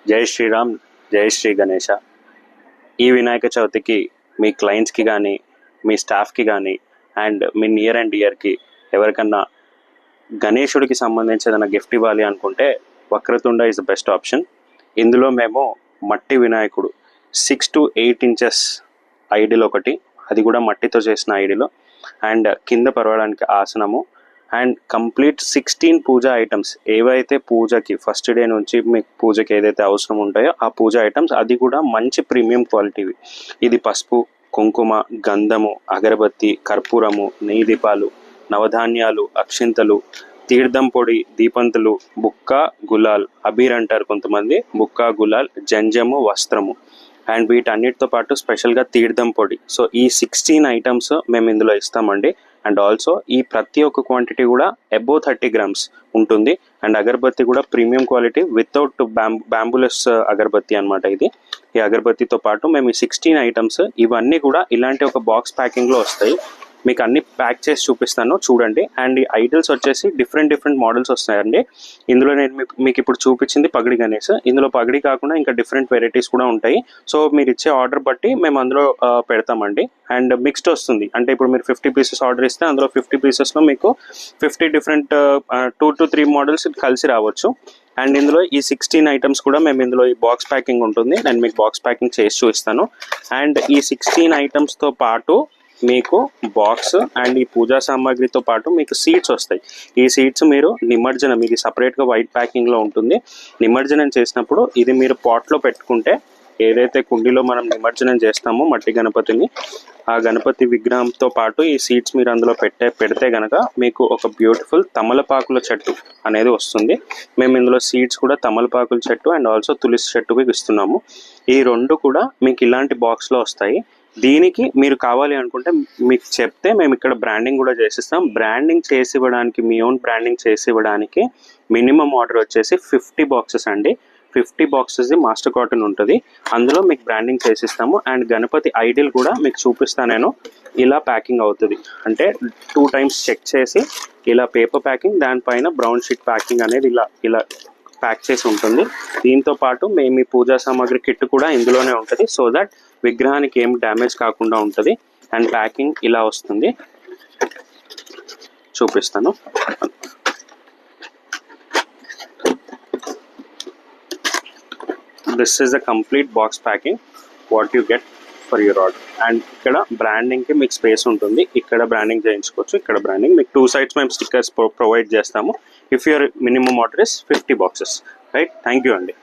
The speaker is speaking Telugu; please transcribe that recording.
జై శ్రీరామ్, జై శ్రీ గణేష. ఈ వినాయక చవితికి మీ క్లయింట్స్కి కానీ, మీ స్టాఫ్కి కానీ, అండ్ మీ నియర్ అండ్ డియర్కి ఎవరికన్నా గణేశుడికి సంబంధించి ఏదైనా గిఫ్ట్ ఇవ్వాలి అనుకుంటే Vakratunda is the best option. ఇందులో మేము మట్టి వినాయకుడు 6 to 8 inches ఐడిల్ ఒకటి, అది కూడా మట్టితో చేసిన ఐడిలో, అండ్ కింద పరవడానికి ఆసనము, అండ్ కంప్లీట్ 16 పూజా ఐటమ్స్ ఏవైతే పూజకి ఫస్ట్ డే నుంచి మీకు పూజకి ఏదైతే అవసరం ఉంటాయో ఆ పూజా ఐటమ్స్, అది కూడా మంచి ప్రీమియం క్వాలిటీవి. ఇది పసుపు, కుంకుమ, గంధము, అగరబత్తి, కర్పూరము, నెయ్యి దీపాలు, నవధాన్యాలు, అక్షింతలు, తీర్థం పొడి, దీపంతులు, బుక్క, గులాల్, అబీర్ అంటారు కొంతమంది, బుక్క, గులాల్, జంజము, వస్త్రము, అండ్ వీటన్నిటితో పాటు స్పెషల్గా తీర్థం పొడి. సో ఈ 16 ఐటమ్స్ మేము ఇందులో ఇస్తామండి. అండ్ ఆల్సో ఈ ప్రతి ఒక్క క్వాంటిటీ కూడా అబోవ్ 30 grams ఉంటుంది. అండ్ అగరబత్తి కూడా ప్రీమియం క్వాలిటీ వితౌట్ బ్యాంబులస్ అగరబత్తి అనమాట ఇది. ఈ అగరబత్తితో పాటు మేము ఈ 16 ఐటమ్స్ ఇవన్నీ కూడా ఇలాంటి ఒక బాక్స్ ప్యాకింగ్లో వస్తాయి. మీకు అన్ని ప్యాక్ చేసి చూపిస్తాను చూడండి. అండ్ ఈ ఐడల్స్ వచ్చేసి డిఫరెంట్ మోడల్స్ వస్తాయండి. ఇందులో నేను మీకు ఇప్పుడు చూపించింది పగడి గణేష్. ఇందులో పగడి కాకుండా ఇంకా డిఫరెంట్ వెరైటీస్ కూడా ఉంటాయి. సో మీరు ఇచ్చే ఆర్డర్ బట్టి మేము అందులో పెడతామండి. అండ్ మిక్స్డ్ వస్తుంది, అంటే ఇప్పుడు మీరు 50 pieces ఆర్డర్ ఇస్తే అందులో 50 piecesలో మీకు 50 different 2 to 3 మోడల్స్ కలిసి రావచ్చు. అండ్ ఇందులో ఈ 16 ఐటమ్స్ కూడా మేము ఇందులో ఈ బాక్స్ ప్యాకింగ్ ఉంటుంది. నేను మీకు బాక్స్ ప్యాకింగ్ చేసి చూపిస్తాను. అండ్ ఈ 16 ఐటమ్స్తో పాటు మీకు బాక్స్ అండ్ ఈ పూజా సామాగ్రితో పాటు మీకు సీడ్స్ వస్తాయి. ఈ సీడ్స్ మీరు నిమజ్జనం, ఇది సపరేట్గా వైట్ ప్యాకింగ్లో ఉంటుంది. నిమజ్జనం చేసినప్పుడు ఇది మీరు పాట్లో పెట్టుకుంటే, ఏదైతే కుండీలో మనం నిమజ్జనం చేస్తామో మట్టి గణపతిని, ఆ గణపతి విగ్రహంతో పాటు ఈ సీడ్స్ మీరు అందులో పెడితే కనుక మీకు ఒక బ్యూటిఫుల్ తమలపాకుల చెట్టు అనేది వస్తుంది. మేము ఇందులో సీడ్స్ కూడా తమలపాకుల చెట్టు అండ్ ఆల్సో తులసి చెట్టుకి ఇస్తున్నాము. ఈ రెండు కూడా మీకు ఇలాంటి బాక్స్లో వస్తాయి. దీనికి మీరు కావాలి అనుకుంటే మీకు చెప్తే మేము ఇక్కడ బ్రాండింగ్ కూడా చేసిస్తాం. బ్రాండింగ్ చేసి ఇవ్వడానికి, మీ ఓన్ బ్రాండింగ్ చేసి ఇవ్వడానికి మినిమం ఆర్డర్ వచ్చేసి 50 boxes అండి. 50 boxes మాస్టర్ కాటన్ ఉంటుంది, అందులో మీకు బ్రాండింగ్ చేసిస్తాము. అండ్ గణపతి ఐడిల్ కూడా మీకు చూపిస్తాను నేను. ఇలా ప్యాకింగ్ అవుతుంది, అంటే 2 times చెక్ చేసి ఇలా పేపర్ ప్యాకింగ్, దానిపైన బ్రౌన్ షీట్ ప్యాకింగ్ అనేది ఇలా ప్యాక్ చేసి ఉంటుంది. దీంతో పాటు మేము ఈ పూజా సామాగ్రి కిట్ కూడా ఇందులోనే ఉంటుంది, సో దట్ విగ్రహానికి ఏం డ్యామేజ్ కాకుండా ఉంటుంది. అండ్ ప్యాకింగ్ ఇలా వస్తుంది, చూపిస్తాను. This is the complete box packing what you get for your order. And ఇక్కడ బ్రాండింగ్కి మీకు స్పేస్ ఉంటుంది, ఇక్కడ బ్రాండింగ్ చేయించుకోవచ్చు, ఇక్కడ బ్రాండింగ్. మీకు 2 sides మేము స్టిక్కర్స్ ప్రొవైడ్ చేస్తాము. If your minimum order is 50 boxes, right? Thank you అండి.